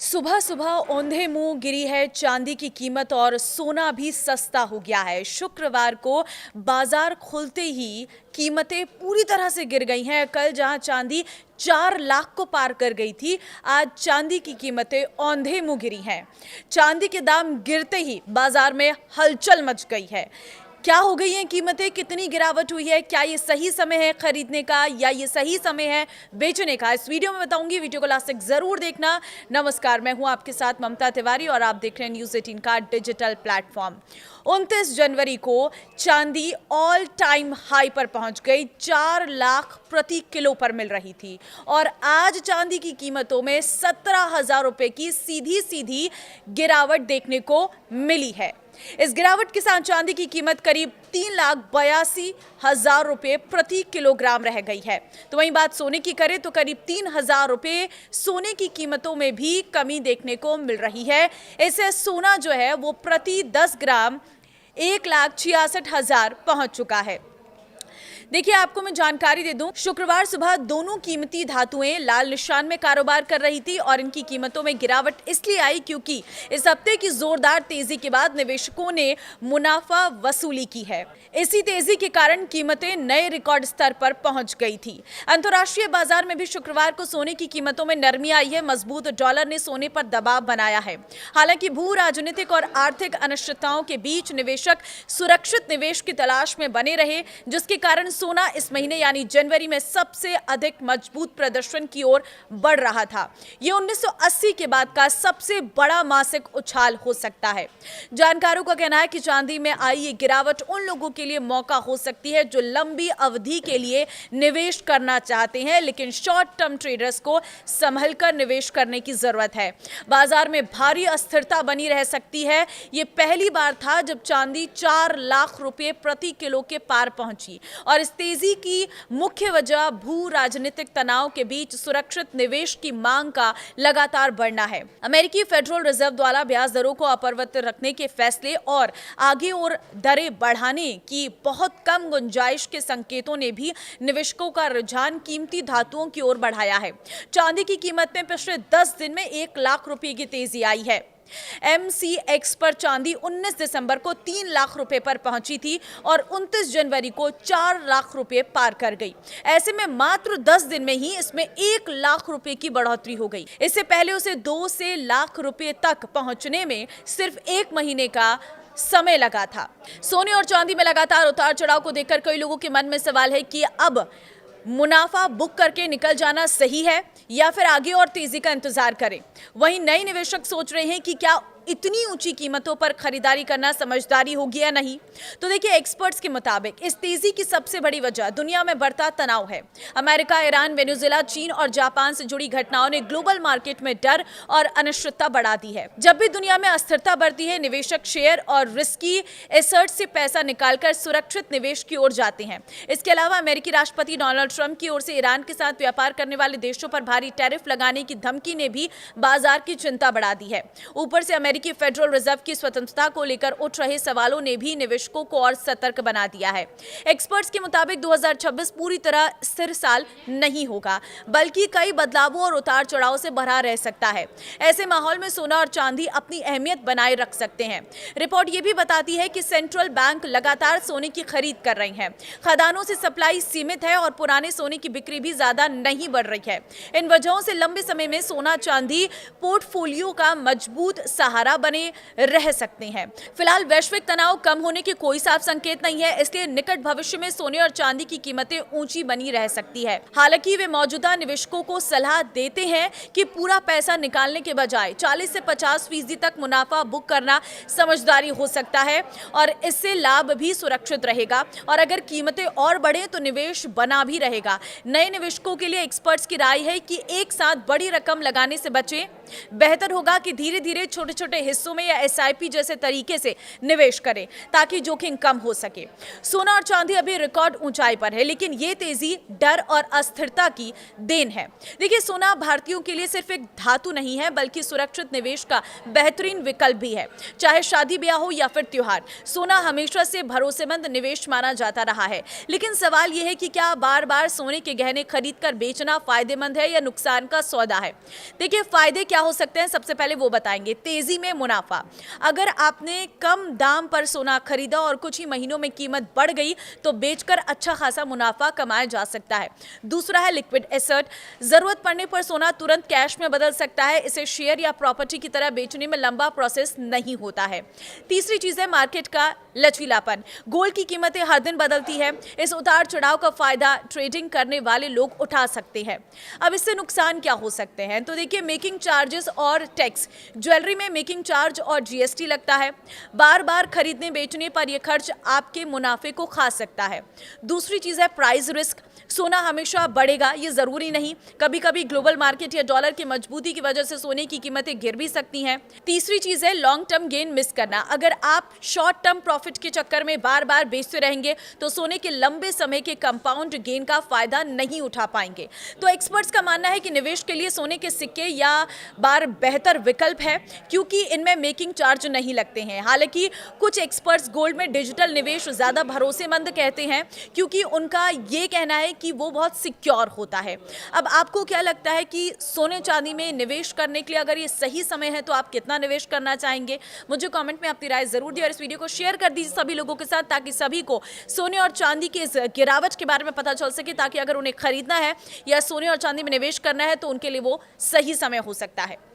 सुबह सुबह औंधे मुंह गिरी है चांदी की कीमत और सोना भी सस्ता हो गया है। शुक्रवार को बाजार खुलते ही कीमतें पूरी तरह से गिर गई हैं। कल जहां चांदी 4 लाख को पार कर गई थी, आज चांदी की कीमतें औंधे मुंह गिरी हैं। चांदी के दाम गिरते ही बाजार में हलचल मच गई है। क्या हो गई हैं कीमतें, कितनी गिरावट हुई है, क्या ये सही समय है खरीदने का या ये सही समय है बेचने का, इस वीडियो में बताऊंगी। वीडियो को लास्ट तक जरूर देखना। नमस्कार, मैं हूं आपके साथ ममता तिवारी और आप देख रहे हैं न्यूज़ 18 का डिजिटल प्लेटफॉर्म। 29 जनवरी को चांदी ऑल टाइम हाई पर पहुंच गई, 4 लाख प्रति किलो पर मिल रही थी और आज चांदी की कीमतों में 17,000 रुपए की सीधी सीधी गिरावट देखने को मिली है। इस गिरावट के साथ चांदी की कीमत करीब 3,82,000 रुपए प्रति किलोग्राम रह गई है। तो वहीं बात सोने की करें तो करीब 3,000 रुपए सोने की कीमतों में भी कमी देखने को मिल रही है। इससे सोना जो है वो प्रति 10 ग्राम 1,66,000 पहुंच चुका है। देखिए, आपको मैं जानकारी दे दूं, शुक्रवार सुबह दोनों कीमती धातुएं लाल निशान में कारोबार कर रही थी और इनकी कीमतों में गिरावट इसलिए आई क्योंकि इस हफ्ते की जोरदार तेजी के बाद निवेशकों ने मुनाफा वसूली की है। इसी तेजी के कारण कीमतें नए रिकॉर्ड स्तर पर पहुंच गई थी। अंतर्राष्ट्रीय बाजार में भी शुक्रवार को सोने की कीमतों में नरमी आई है। मजबूत डॉलर ने सोने पर दबाव बनाया है। हालांकि भू राजनीतिक और आर्थिक अनिश्चितताओं के बीच निवेशक सुरक्षित निवेश की तलाश में बने रहे, जिसके कारण सोना इस महीने यानी जनवरी में सबसे अधिक मजबूत प्रदर्शन की ओर बढ़ रहा था। यह 1980 के बाद का सबसे बड़ा मासिक उछाल हो सकता है। जानकारों का कहना है कि चांदी में आई ये गिरावट उन लोगों के लिए मौका हो सकती है जो लंबी अवधि के लिए निवेश करना चाहते हैं, लेकिन शॉर्ट टर्म ट्रेडर्स को संभलकर निवेश करने की जरूरत है। बाजार में भारी अस्थिरता बनी रह सकती है। यह पहली बार था जब चांदी 4 लाख रुपए प्रति किलो के पार पहुंची और इस तेजी की मुख्य वजह भू राजनीतिक तनाव के बीच सुरक्षित निवेश की मांग का लगातार बढ़ना है। अमेरिकी फेडरल रिजर्व द्वारा ब्याज दरों को अपरिवर्तित रखने के फैसले और आगे और दरें बढ़ाने की बहुत कम गुंजाइश के संकेतों ने भी निवेशकों का रुझान कीमती धातुओं की ओर बढ़ाया है। चांदी की कीमत में पिछले 10 दिन में 1 लाख रुपए की तेजी आई है। MCX पर चांदी 19 दिसंबर को 3 लाख रुपए पर पहुंची थी और 29 जनवरी को 4 लाख रुपए पार कर गई। ऐसे में मात्र 10 दिन में ही इसमें 1 लाख रुपए की बढ़ोतरी हो गई। इससे पहले उसे 2 से लाख रुपए तक पहुंचने में सिर्फ 1 महीने का समय लगा था। सोने और चांदी में लगातार उतार चढ़ाव को देखकर कई लोगों के मन में सवाल है कि अब मुनाफा बुक करके निकल जाना सही है या फिर आगे और तेजी का इंतजार करें। वहीं नए निवेशक सोच रहे हैं कि क्या इतनी ऊंची कीमतों पर खरीदारी करना समझदारी होगी या नहीं। तो देखिए, एक्सपर्ट्स के मुताबिक इस तेजी की सबसे बड़ी वजह दुनिया में बढ़ता तनाव है। अमेरिका, ईरान, वेनेजुएला, चीन और जापान से जुड़ी घटनाओं ने ग्लोबल मार्केट में डर और अनिश्चितता बढ़ा दी है। जब भी दुनिया में अस्थिरता बढ़ती है, निवेशक शेयर और रिस्की एसेट्स से पैसा निकालकर सुरक्षित निवेश की ओर जाते हैं। इसके अलावा अमेरिकी राष्ट्रपति डोनाल्ड ट्रंप की ओर से ईरान के साथ व्यापार करने वाले देशों पर भारी टैरिफ लगाने की धमकी ने भी बाजार की चिंता बढ़ा दी है। ऊपर से अमेरिकी फेडरल रिजर्व की स्वतंत्रता को लेकर उठ रहे सवालों ने भी निवेशकों को और सतर्क बना दिया है। एक्सपर्ट्स के मुताबिक 2026 पूरी तरह स्थिर साल नहीं होगा, बल्कि कई बदलावों और उतार चढ़ाव से भरा रह सकता है। ऐसे माहौल में सोना और चांदी अपनी अहमियत बनाए रख सकते हैं। रिपोर्ट ये भी बताती है कि सेंट्रल बैंक लगातार सोने की खरीद कर रहे हैं। खदानों से सप्लाई सीमित है और पुराने सोने की बिक्री भी ज्यादा नहीं बढ़ रही है। इन वजहों से लंबे समय में सोना चांदी पोर्टफोलियो का मजबूत सहारा बने रह सकते हैं। फिलहाल वैश्विक तनाव कम होने के कोई साफ संकेत नहीं है, इसलिए निकट भविष्य में सोने और चांदी की कीमतें ऊंची बनी रह सकती है। हालांकि वे मौजूदा निवेशकों को सलाह देते हैं कि पूरा पैसा निकालने के बजाय 40 से 50% तक मुनाफा बुक करना समझदारी हो सकता है और इससे लाभ भी सुरक्षित रहेगा और अगर कीमतें और बढ़े तो निवेश बना भी रहेगा। नए निवेशकों के लिए एक्सपर्ट्स की राय है कि एक साथ बड़ी रकम लगाने से बचें। बेहतर होगा कि धीरे धीरे छोटे छोटे हिस्सों में या SIP जैसे तरीके से निवेश करें ताकि जोखिम कम हो सके। सोना और चांदी अभी रिकॉर्ड ऊंचाई पर है, लेकिन ये तेजी डर और अस्थिरता की देन है। देखिए, सोना भारतीयों के लिए सिर्फ एक धातु नहीं है, बल्कि सुरक्षित निवेश का बेहतरीन विकल्प भी है। चाहे शादी ब्याह हो या फिर त्योहार, सोना हमेशा से भरोसेमंद निवेश माना जाता रहा है। लेकिन सवाल यह है कि क्या बार बार सोने के गहने खरीद कर बेचना फायदेमंद है या नुकसान का सौदा है। देखिए, फायदे क्या क्या हो सकते हैं, सबसे पहले वो बताएंगे। तेजी में मुनाफा, अगर आपने कम दाम पर सोना खरीदा और कुछ ही महीनों में कीमत बढ़ गई तो बेचकर अच्छा खासा मुनाफा कमाया जा सकता है। दूसरा है लिक्विड एसेट, जरूरत पड़ने पर सोना तुरंत कैश में बदल सकता है, इसे शेयर या प्रॉपर्टी की तरह बेचने में लंबा प्रोसेस नहीं होता है। तीसरी चीज है मार्केट का लचीलापन, गोल्ड की कीमतें हर दिन बदलती है, इस उतार चढ़ाव का फायदा ट्रेडिंग करने वाले लोग उठा सकते हैं। अब इससे नुकसान क्या हो सकते हैं, तो देखिए मेकिंग चार्जेस और टैक्स, ज्वेलरी में मेकिंग चार्ज और जीएसटी लगता है, बार बार खरीदने बेचने पर यह खर्च आपके मुनाफे को खा सकता है। दूसरी चीज है प्राइस रिस्क, सोना हमेशा बढ़ेगा ये जरूरी नहीं, कभी कभी ग्लोबल मार्केट या डॉलर की मजबूती की वजह से सोने की कीमतें गिर भी सकती हैं। तीसरी चीज है लॉन्ग टर्म गेन मिस करना, अगर आप शॉर्ट टर्म प्रॉफिट के चक्कर में बार बार बेचते रहेंगे तो सोने के लंबे समय के कंपाउंड गेन का फायदा नहीं उठा पाएंगे। तो एक्सपर्ट्स का मानना है कि निवेश के लिए सोने के सिक्के या बार बेहतर विकल्प है क्योंकि इनमें मेकिंग चार्ज नहीं लगते हैं। हालांकि कुछ एक्सपर्ट्स गोल्ड में डिजिटल निवेश ज्यादा भरोसेमंद कहते हैं क्योंकि उनका ये कहना है कि वो बहुत सिक्योर होता है। अब आपको क्या लगता है कि सोने चांदी में निवेश करने के लिए अगर ये सही समय है तो आप कितना निवेश करना चाहेंगे? मुझे कमेंट में अपनी राय जरूर दिए और इस वीडियो को शेयर कर दीजिए सभी लोगों के साथ ताकि सभी को सोने और चांदी की इस गिरावट के बारे में पता चल सके, ताकि अगर उन्हें खरीदना है या सोने और चांदी में निवेश करना है तो उनके लिए वो सही समय हो सकता है।